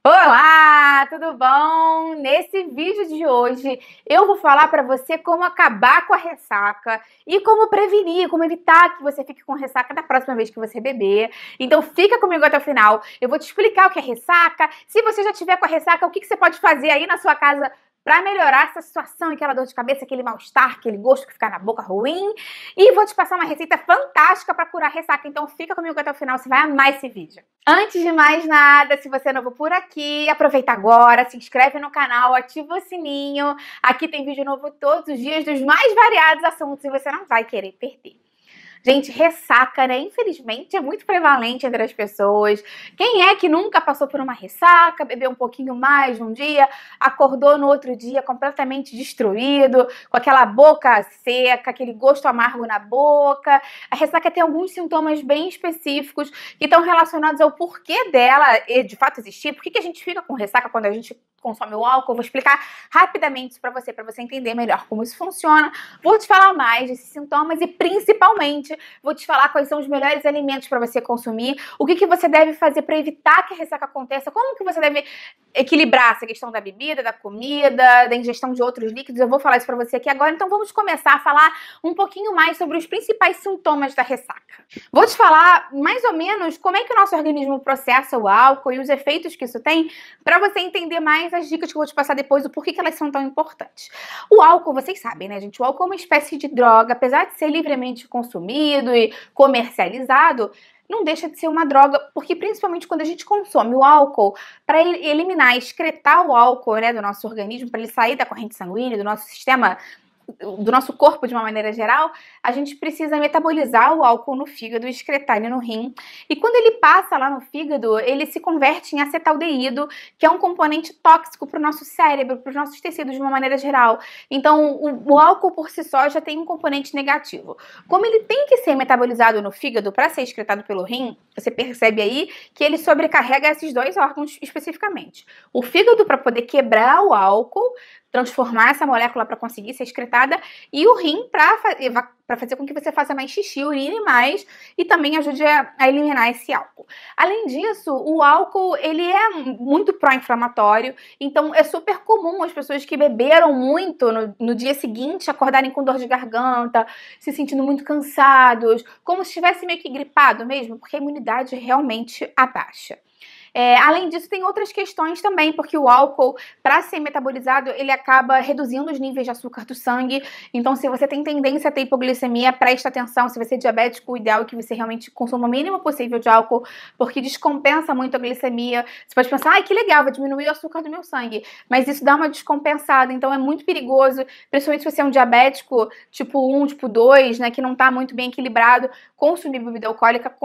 Olá, tudo bom? Nesse vídeo de hoje eu vou falar para você como acabar com a ressaca e como prevenir, como evitar que você fique com ressaca da próxima vez que você beber. Então fica comigo até o final, eu vou te explicar o que é ressaca. Se você já tiver com a ressaca, o que você pode fazer aí na sua casa para melhorar essa situação, aquela dor de cabeça, aquele mal-estar, aquele gosto que fica na boca ruim. E vou te passar uma receita fantástica para curar a ressaca, então fica comigo até o final, você vai amar esse vídeo. Antes de mais nada, se você é novo por aqui, aproveita agora, se inscreve no canal, ativa o sininho. Aqui tem vídeo novo todos os dias dos mais variados assuntos e você não vai querer perder. Gente, ressaca, né? Infelizmente é muito prevalente entre as pessoas. Quem é que nunca passou por uma ressaca, bebeu um pouquinho mais um dia, acordou no outro dia completamente destruído, com aquela boca seca, aquele gosto amargo na boca? A ressaca tem alguns sintomas bem específicos que estão relacionados ao porquê dela de fato existir. Por que a gente fica com ressaca quando a gente consome o álcool? Eu vou explicar rapidamente isso para você entender melhor como isso funciona. Vou te falar mais desses sintomas e principalmente vou te falar quais são os melhores alimentos para você consumir, o que você deve fazer para evitar que a ressaca aconteça, como que você deve equilibrar essa questão da bebida, da comida, da ingestão de outros líquidos. Eu vou falar isso para você aqui agora, então vamos começar a falar um pouquinho mais sobre os principais sintomas da ressaca. Vou te falar mais ou menos como é que o nosso organismo processa o álcool e os efeitos que isso tem, para você entender mais as dicas que eu vou te passar depois, do porquê que elas são tão importantes. O álcool, vocês sabem, né, gente? O álcool é uma espécie de droga, apesar de ser livremente consumido e comercializado, não deixa de ser uma droga, porque principalmente quando a gente consome o álcool, para eliminar, excretar o álcool, né, do nosso organismo, para ele sair da corrente sanguínea, do nosso sistema, do nosso corpo de uma maneira geral, a gente precisa metabolizar o álcool no fígado e excretar ele no rim. E quando ele passa lá no fígado, ele se converte em acetaldeído, que é um componente tóxico para o nosso cérebro, para os nossos tecidos de uma maneira geral. Então, o álcool por si só já tem um componente negativo. Como ele tem que ser metabolizado no fígado para ser excretado pelo rim, você percebe aí que ele sobrecarrega esses dois órgãos especificamente. O fígado para poder quebrar o álcool, transformar essa molécula para conseguir ser excretada, e o rim para fazer com que você faça mais xixi, urine mais, e também ajude a eliminar esse álcool. Além disso, o álcool ele é muito pró-inflamatório, então é super comum as pessoas que beberam muito no dia seguinte acordarem com dor de garganta, se sentindo muito cansados, como se estivesse meio que gripado mesmo, porque a imunidade realmente abaixa. Além disso, tem outras questões também, porque o álcool, para ser metabolizado, ele acaba reduzindo os níveis de açúcar do sangue. Então, se você tem tendência a ter hipoglicemia, presta atenção. Se você é diabético, o ideal é que você realmente consuma o mínimo possível de álcool, porque descompensa muito a glicemia. Você pode pensar, ai, que legal, vou diminuir o açúcar do meu sangue. Mas isso dá uma descompensada, então é muito perigoso, principalmente se você é um diabético tipo 1, tipo 2, né, que não está muito bem equilibrado. Consumir bebida alcoólica,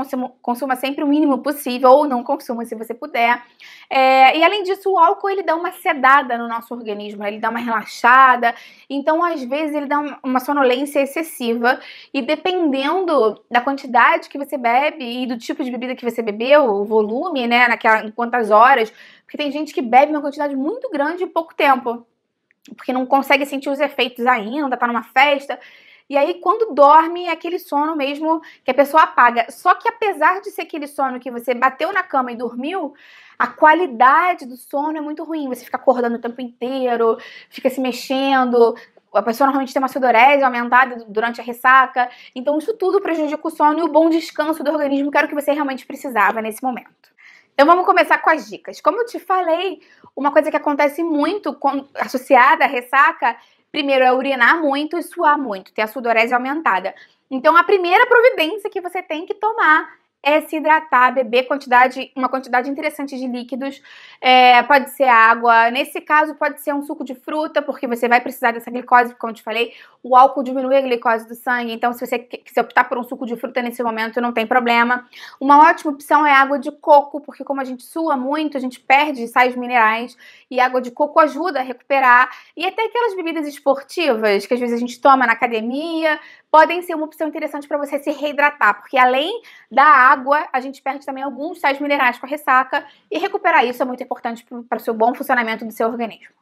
consuma sempre o mínimo possível, ou não consuma se você puder. E além disso, o álcool ele dá uma sedada no nosso organismo, né? Ele dá uma relaxada, então às vezes ele dá uma sonolência excessiva, e dependendo da quantidade que você bebe e do tipo de bebida que você bebeu, o volume, né, em quantas horas, porque tem gente que bebe uma quantidade muito grande em pouco tempo, porque não consegue sentir os efeitos ainda, tá numa festa. E aí, quando dorme, é aquele sono mesmo que a pessoa apaga. Só que apesar de ser aquele sono que você bateu na cama e dormiu, a qualidade do sono é muito ruim. Você fica acordando o tempo inteiro, fica se mexendo. A pessoa normalmente tem uma sudorese aumentada durante a ressaca. Então, isso tudo prejudica o sono e o bom descanso do organismo, que era o que você realmente precisava nesse momento. Então vamos começar com as dicas. Como eu te falei, uma coisa que acontece muito associada à ressaca, primeiro é urinar muito e suar muito, ter a sudorese aumentada. Então a primeira providência que você tem que tomar é se hidratar, beber uma quantidade interessante de líquidos, pode ser água, nesse caso pode ser um suco de fruta, porque você vai precisar dessa glicose, como eu te falei, o álcool diminui a glicose do sangue, então se você quiser optar por um suco de fruta nesse momento, não tem problema. Uma ótima opção é água de coco, porque como a gente sua muito, a gente perde sais minerais, e água de coco ajuda a recuperar, e até aquelas bebidas esportivas, que às vezes a gente toma na academia, podem ser uma opção interessante para você se reidratar, porque além da água, a gente perde também alguns sais minerais com a ressaca, e recuperar isso é muito importante para o seu bom funcionamento do seu organismo.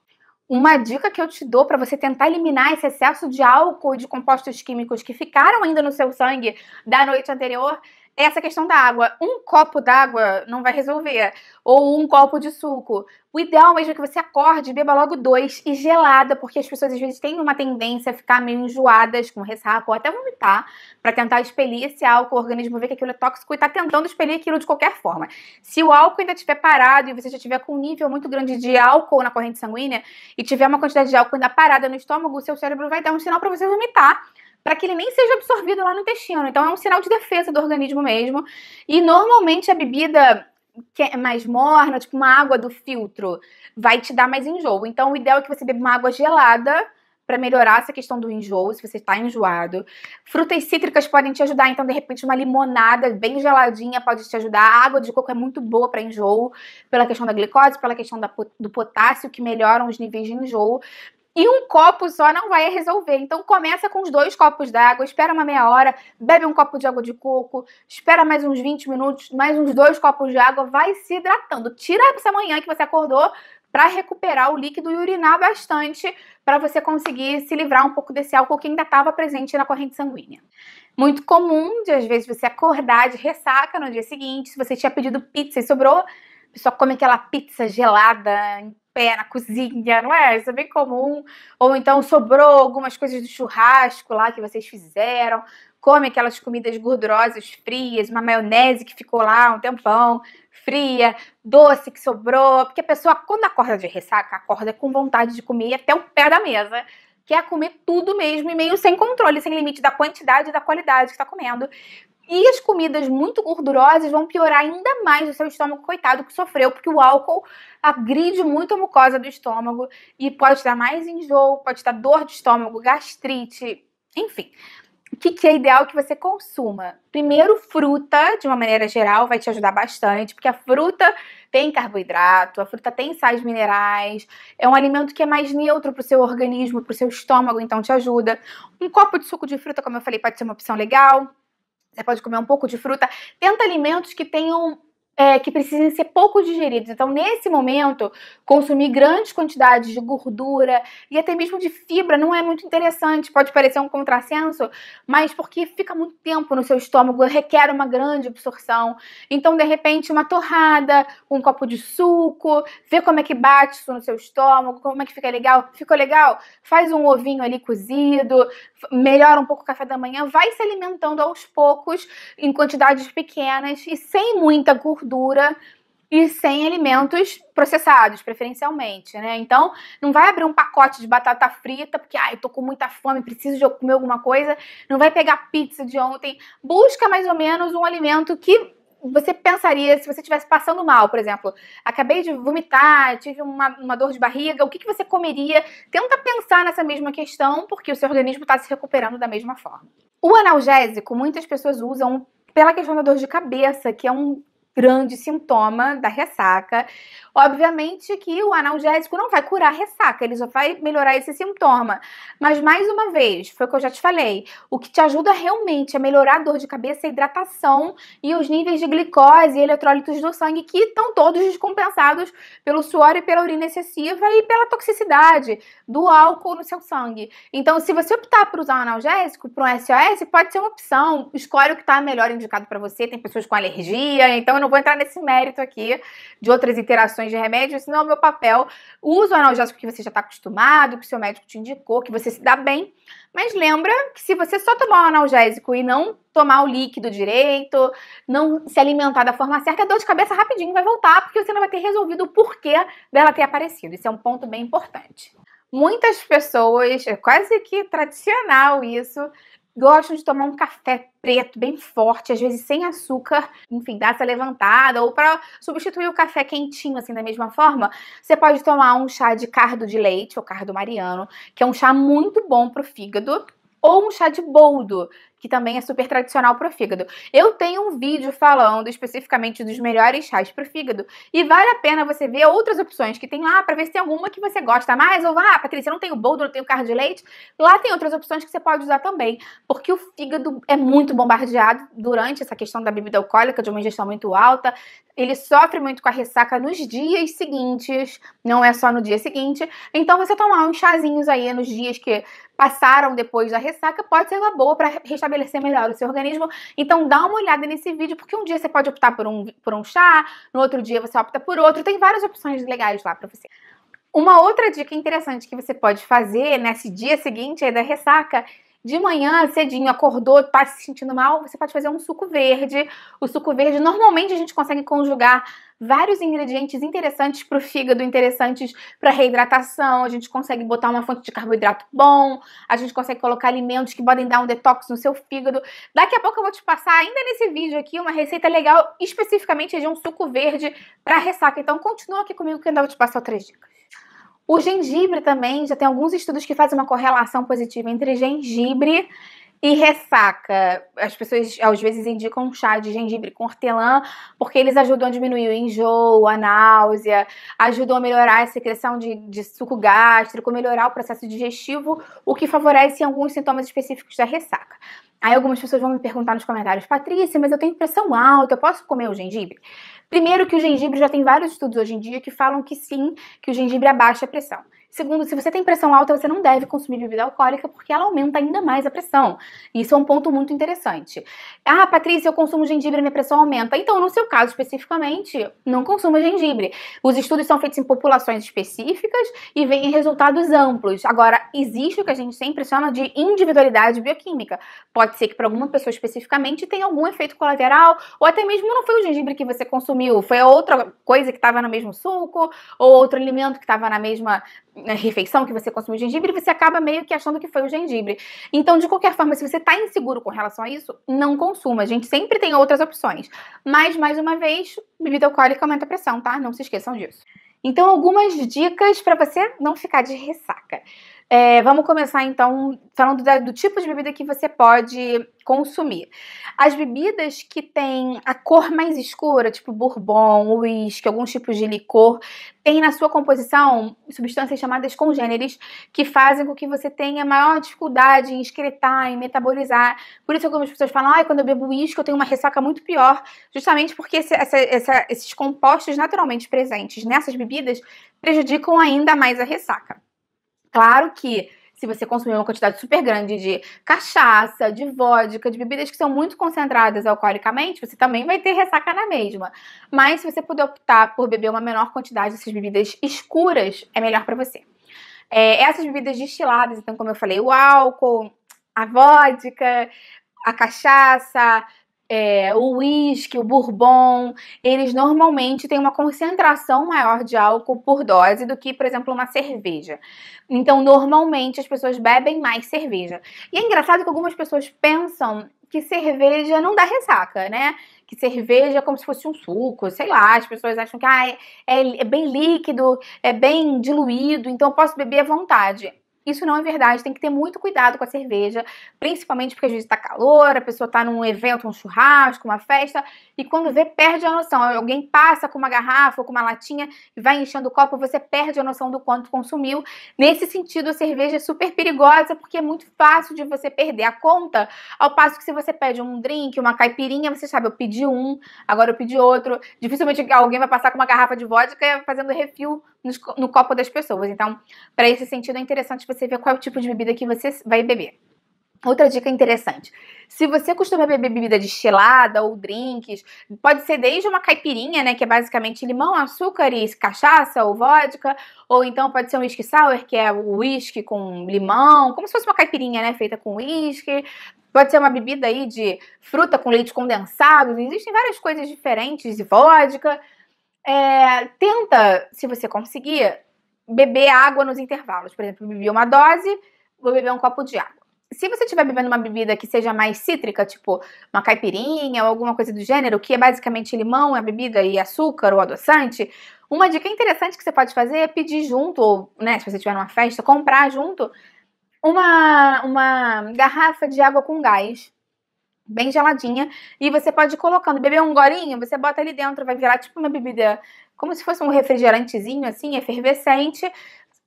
Uma dica que eu te dou para você tentar eliminar esse excesso de álcool e de compostos químicos que ficaram ainda no seu sangue da noite anterior essa questão da água. Um copo d'água não vai resolver. Ou um copo de suco. O ideal mesmo é que você acorde e beba logo 2 e gelada, porque as pessoas às vezes têm uma tendência a ficar meio enjoadas com ressaca ou até vomitar para tentar expelir esse álcool, o organismo vê que aquilo é tóxico e tá tentando expelir aquilo de qualquer forma. Se o álcool ainda estiver parado e você já estiver com um nível muito grande de álcool na corrente sanguínea e tiver uma quantidade de álcool ainda parada no estômago, o seu cérebro vai dar um sinal para você vomitar, para que ele nem seja absorvido lá no intestino. Então é um sinal de defesa do organismo mesmo. E normalmente a bebida que é mais morna, tipo uma água do filtro, vai te dar mais enjoo. Então o ideal é que você beba uma água gelada para melhorar essa questão do enjoo, se você está enjoado. Frutas cítricas podem te ajudar, então de repente uma limonada bem geladinha pode te ajudar. A água de coco é muito boa para enjoo, pela questão da glicose, pela questão do potássio, que melhoram os níveis de enjoo. E um copo só não vai resolver. Então começa com os 2 copos d'água, espera uma meia hora, bebe um copo de água de coco, espera mais uns 20 minutos, mais uns 2 copos de água, vai se hidratando. Tira essa manhã que você acordou para recuperar o líquido e urinar bastante para você conseguir se livrar um pouco desse álcool que ainda estava presente na corrente sanguínea. Muito comum de às vezes você acordar de ressaca no dia seguinte, se você tinha pedido pizza e sobrou, a pessoa come aquela pizza gelada em pé na cozinha, não é? Isso é bem comum. Ou então sobrou algumas coisas do churrasco lá que vocês fizeram, come aquelas comidas gordurosas frias, uma maionese que ficou lá um tempão, fria, doce que sobrou, porque a pessoa quando acorda de ressaca, acorda com vontade de comer até o pé da mesa, quer comer tudo mesmo e meio sem controle, sem limite da quantidade e da qualidade que está comendo. E as comidas muito gordurosas vão piorar ainda mais o seu estômago, coitado, que sofreu, porque o álcool agride muito a mucosa do estômago e pode dar mais enjoo, pode dar dor de estômago, gastrite, enfim. O que é ideal que você consuma? Primeiro, fruta, de uma maneira geral, vai te ajudar bastante, porque a fruta tem carboidrato, a fruta tem sais minerais, é um alimento que é mais neutro para o seu organismo, para o seu estômago, então te ajuda. Um copo de suco de fruta, como eu falei, pode ser uma opção legal. Você pode comer um pouco de fruta. Tenta alimentos que tenham que precisem ser pouco digeridos. Então, nesse momento, consumir grandes quantidades de gordura e até mesmo de fibra não é muito interessante. Pode parecer um contrassenso, mas porque fica muito tempo no seu estômago, requer uma grande absorção. Então, de repente, uma torrada, um copo de suco, vê como é que bate isso no seu estômago, como é que fica legal. Ficou legal? Faz um ovinho ali cozido, melhora um pouco o café da manhã, vai se alimentando aos poucos, em quantidades pequenas e sem muita gordura e sem alimentos processados, preferencialmente, né? Então, não vai abrir um pacote de batata frita, porque, eu tô com muita fome, preciso de comer alguma coisa. Não vai pegar pizza de ontem. Busca mais ou menos um alimento que você pensaria, se você estivesse passando mal, por exemplo, acabei de vomitar, tive uma dor de barriga, o que você comeria? Tenta pensar nessa mesma questão, porque o seu organismo está se recuperando da mesma forma. O analgésico, muitas pessoas usam pela questão da dor de cabeça, que é um grande sintoma da ressaca. Obviamente que o analgésico não vai curar a ressaca, ele só vai melhorar esse sintoma. Mas, mais uma vez, foi o que eu já te falei, o que te ajuda realmente a melhorar a dor de cabeça é a hidratação e os níveis de glicose e eletrólitos do sangue, que estão todos descompensados pelo suor e pela urina excessiva e pela toxicidade do álcool no seu sangue. Então, se você optar por usar um analgésico, para um SOS, pode ser uma opção. Escolhe o que está melhor indicado para você. Tem pessoas com alergia, então eu não vou entrar nesse mérito aqui de outras interações de remédio, esse não é o meu papel. Usa o analgésico que você já está acostumado, que o seu médico te indicou, que você se dá bem. Mas lembra que se você só tomar o analgésico e não tomar o líquido direito, não se alimentar da forma certa, a dor de cabeça rapidinho vai voltar, porque você não vai ter resolvido o porquê dela ter aparecido. Isso é um ponto bem importante. Muitas pessoas, é quase que tradicional isso, gostam de tomar um café preto bem forte, às vezes sem açúcar, enfim, dá essa levantada, ou para substituir o café quentinho, assim, da mesma forma, você pode tomar um chá de cardo de leite, ou cardo mariano, que é um chá muito bom pro fígado, ou um chá de boldo, que também é super tradicional para o fígado. Eu tenho um vídeo falando especificamente dos melhores chás para o fígado e vale a pena você ver outras opções que tem lá para ver se tem alguma que você gosta mais ou Patrícia, eu não tenho boldo, não tenho carne de leite. Lá tem outras opções que você pode usar também, porque o fígado é muito bombardeado durante essa questão da bebida alcoólica, de uma ingestão muito alta. Ele sofre muito com a ressaca nos dias seguintes, não é só no dia seguinte. Então você tomar uns chazinhos aí nos dias que passaram depois da ressaca pode ser uma boa para restabelecer restabelecer melhor o seu organismo. Então dá uma olhada nesse vídeo, porque um dia você pode optar por um chá, no outro dia você opta por outro, tem várias opções legais lá pra você. Uma outra dica interessante que você pode fazer nesse dia seguinte aí da ressaca, de manhã, cedinho, acordou, tá se sentindo mal, você pode fazer um suco verde. O suco verde, normalmente a gente consegue conjugar vários ingredientes interessantes para o fígado, interessantes para reidratação, a gente consegue botar uma fonte de carboidrato bom, a gente consegue colocar alimentos que podem dar um detox no seu fígado. Daqui a pouco eu vou te passar, ainda nesse vídeo aqui, uma receita legal, especificamente de um suco verde para ressaca. Então continua aqui comigo que eu ainda vou te passar outras dicas. O gengibre também, já tem alguns estudos que fazem uma correlação positiva entre gengibre e ressaca. As pessoas às vezes indicam um chá de gengibre com hortelã, porque eles ajudam a diminuir o enjoo, a náusea, ajudam a melhorar a secreção de suco gástrico, melhorar o processo digestivo, o que favorece alguns sintomas específicos da ressaca. Aí algumas pessoas vão me perguntar nos comentários: Patrícia, mas eu tenho pressão alta, eu posso comer o gengibre? Primeiro que o gengibre, já tem vários estudos hoje em dia que falam que sim, que o gengibre abaixa a pressão. Segundo, se você tem pressão alta, você não deve consumir bebida alcoólica porque ela aumenta ainda mais a pressão. Isso é um ponto muito interessante. Ah, Patrícia, eu consumo gengibre e minha pressão aumenta. Então, no seu caso especificamente, não consuma gengibre. Os estudos são feitos em populações específicas e vêm em resultados amplos. Agora, existe o que a gente sempre chama de individualidade bioquímica. Pode ser que para alguma pessoa especificamente tenha algum efeito colateral, ou até mesmo não foi o gengibre que você consumiu, foi outra coisa que estava no mesmo suco, ou outro alimento que estava na mesma refeição que você consumiu gengibre, você acaba meio que achando que foi o gengibre. Então, de qualquer forma, se você está inseguro com relação a isso, não consuma. A gente sempre tem outras opções. Mas, mais uma vez, bebida alcoólica aumenta a pressão, tá? Não se esqueçam disso. Então, algumas dicas para você não ficar de ressaca. Vamos começar então falando do tipo de bebida que você pode consumir. As bebidas que têm a cor mais escura, tipo bourbon, uísque, alguns tipos de licor, tem na sua composição substâncias chamadas congêneres que fazem com que você tenha maior dificuldade em excretar, em metabolizar. Por isso algumas pessoas falam: quando eu bebo uísque eu tenho uma ressaca muito pior, justamente porque esses compostos naturalmente presentes nessas bebidas prejudicam ainda mais a ressaca. Claro que se você consumir uma quantidade super grande de cachaça, de vodka, de bebidas que são muito concentradas alcoolicamente, você também vai ter ressaca na mesma. Mas se você puder optar por beber uma menor quantidade dessas bebidas escuras, é melhor para você. Essas bebidas destiladas, então, como eu falei, o álcool, a vodka, a cachaça, o uísque, o bourbon, eles normalmente têm uma concentração maior de álcool por dose do que, por exemplo, uma cerveja. Então, normalmente, as pessoas bebem mais cerveja. E é engraçado que algumas pessoas pensam que cerveja não dá ressaca, né? Que cerveja é como se fosse um suco, sei lá. As pessoas acham que é bem líquido, é bem diluído, então eu posso beber à vontade. Isso não é verdade, tem que ter muito cuidado com a cerveja, principalmente porque às vezes tá calor, a pessoa tá num evento, um churrasco, uma festa, e quando vê, perde a noção. Alguém passa com uma garrafa ou com uma latinha e vai enchendo o copo, você perde a noção do quanto consumiu. Nesse sentido, a cerveja é super perigosa porque é muito fácil de você perder a conta, ao passo que se você pede um drink, uma caipirinha, você sabe, eu pedi um, agora eu pedi outro. Dificilmente alguém vai passar com uma garrafa de vodka fazendo refil no copo das pessoas. Então, para esse sentido, é interessante você ver qual é o tipo de bebida que você vai beber. Outra dica interessante: se você costuma beber bebida destilada ou drinks, pode ser desde uma caipirinha, né, que é basicamente limão, açúcar e cachaça ou vodka, ou então pode ser um whisky sour, que é o whisky com limão, como se fosse uma caipirinha, né, feita com whisky. Pode ser uma bebida aí de fruta com leite condensado, existem várias coisas diferentes, de vodka. Tenta, se você conseguir, beber água nos intervalos. Por exemplo, bebi uma dose, vou beber um copo de água. Se você estiver bebendo uma bebida que seja mais cítrica, tipo uma caipirinha ou alguma coisa do gênero, que é basicamente limão, a bebida e açúcar ou adoçante, uma dica interessante que você pode fazer é pedir junto, ou, né, se você estiver numa festa, comprar junto uma garrafa de água com gás, bem geladinha, e você pode ir colocando, beber um golinho, você bota ali dentro, vai virar tipo uma bebida, como se fosse um refrigerantezinho assim, efervescente.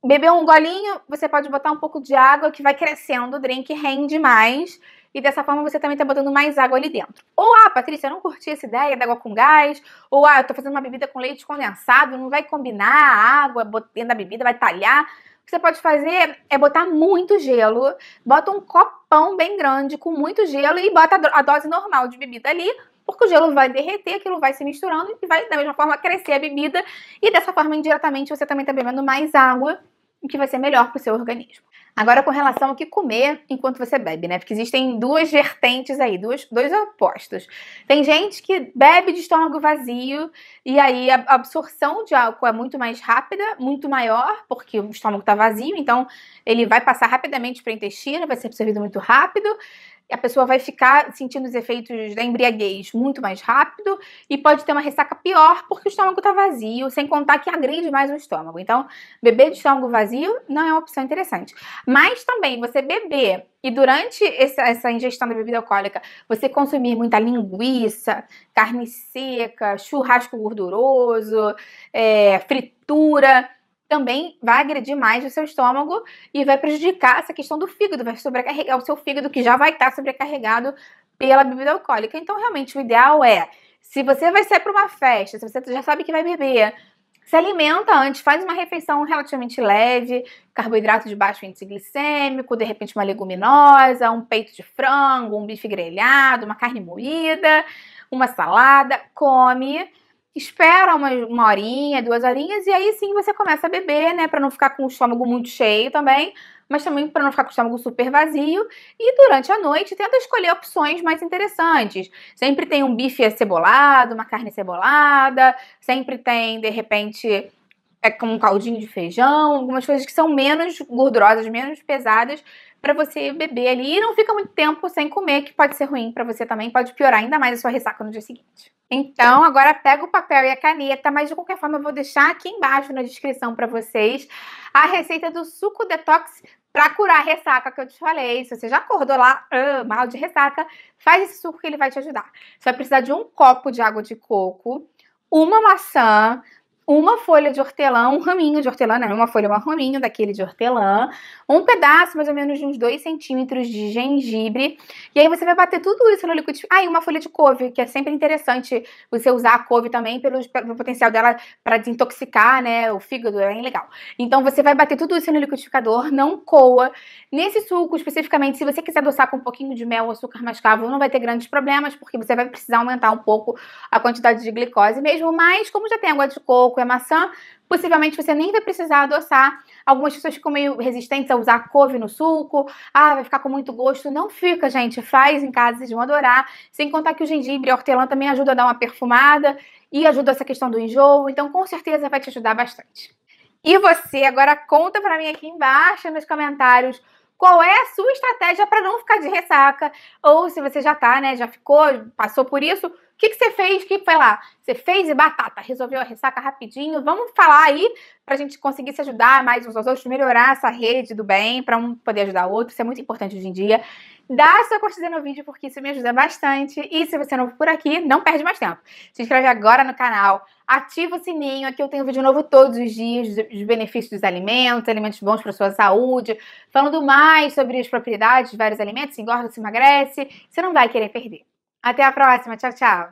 Beber um golinho, você pode botar um pouco de água que vai crescendo, o drink rende mais, e dessa forma você também tá botando mais água ali dentro. Ou, Patrícia, eu não curti essa ideia da água com gás, ou, eu tô fazendo uma bebida com leite condensado, não vai combinar a água dentro da bebida, vai talhar. O que você pode fazer é botar muito gelo, bota um copão bem grande com muito gelo e bota a dose normal de bebida ali, porque o gelo vai derreter, aquilo vai se misturando e vai da mesma forma crescer a bebida e dessa forma indiretamente você também está bebendo mais água, o que vai ser melhor para o seu organismo. Agora, com relação ao que comer enquanto você bebe, né? Porque existem duas vertentes aí, dois opostos. Tem gente que bebe de estômago vazio e aí a absorção de álcool é muito mais rápida, muito maior, porque o estômago está vazio, então ele vai passar rapidamente para o intestino, vai ser absorvido muito rápido. A pessoa vai ficar sentindo os efeitos da embriaguez muito mais rápido e pode ter uma ressaca pior porque o estômago está vazio, sem contar que agride mais o estômago. Então, beber de estômago vazio não é uma opção interessante. Mas também, você beber e durante essa ingestão da bebida alcoólica, você consumir muita linguiça, carne seca, churrasco gorduroso, fritura, também vai agredir mais o seu estômago e vai prejudicar essa questão do fígado, vai sobrecarregar o seu fígado, que já vai estar sobrecarregado pela bebida alcoólica. Então, realmente, o ideal é, se você vai sair para uma festa, se você já sabe que vai beber, se alimenta antes, faz uma refeição relativamente leve, carboidrato de baixo índice glicêmico, de repente uma leguminosa, um peito de frango, um bife grelhado, uma carne moída, uma salada, come. Espera uma horinha, 2 horinhas, e aí sim você começa a beber, né? Pra não ficar com o estômago muito cheio também, mas também para não ficar com o estômago super vazio. E durante a noite, tenta escolher opções mais interessantes. Sempre tem um bife acebolado, uma carne cebolada, sempre tem, de repente, com um caldinho de feijão, algumas coisas que são menos gordurosas, menos pesadas, para você beber ali. E não fica muito tempo sem comer, que pode ser ruim para você também, pode piorar ainda mais a sua ressaca no dia seguinte. Então, agora pega o papel e a caneta, mas de qualquer forma eu vou deixar aqui embaixo na descrição para vocês a receita do suco detox para curar a ressaca que eu te falei. Se você já acordou lá mal de ressaca, faz esse suco que ele vai te ajudar. Você vai precisar de um copo de água de coco, uma maçã, uma folha de hortelã, um raminho de hortelã, não, uma folha, um raminho daquele de hortelã, um pedaço mais ou menos de uns 2 centímetros de gengibre, e aí você vai bater tudo isso no liquidificador. Ah, e uma folha de couve, que é sempre interessante você usar a couve também pelo potencial dela para desintoxicar, né, o fígado, é bem legal. Então você vai bater tudo isso no liquidificador, não coa. Nesse suco, especificamente, se você quiser adoçar com um pouquinho de mel ou açúcar mascavo, não vai ter grandes problemas, porque você vai precisar aumentar um pouco a quantidade de glicose mesmo, mas como já tem água de coco, maçã, possivelmente você nem vai precisar adoçar. Algumas pessoas ficam meio resistentes a usar couve no suco. Ah, vai ficar com muito gosto. Não fica, gente. Faz em casa, vocês vão adorar. Sem contar que o gengibre e a hortelã também ajuda a dar uma perfumada e ajuda essa questão do enjoo. Então, com certeza, vai te ajudar bastante. E você, agora conta pra mim aqui embaixo nos comentários qual é a sua estratégia para não ficar de ressaca. Ou se você já tá, né, já ficou, passou por isso, o que você fez? Que foi lá? Você fez e batata, resolveu a ressaca rapidinho. Vamos falar aí pra gente conseguir se ajudar mais uns aos outros, melhorar essa rede do bem, pra um poder ajudar o outro. Isso é muito importante hoje em dia. Dá sua curtida no vídeo porque isso me ajuda bastante. E se você é novo por aqui, não perde mais tempo. Se inscreve agora no canal, ativa o sininho. Aqui eu tenho vídeo novo todos os dias dos benefícios dos alimentos, alimentos bons para sua saúde, falando mais sobre as propriedades de vários alimentos, se engorda, se emagrece. Você não vai querer perder. Até a próxima. Tchau, tchau.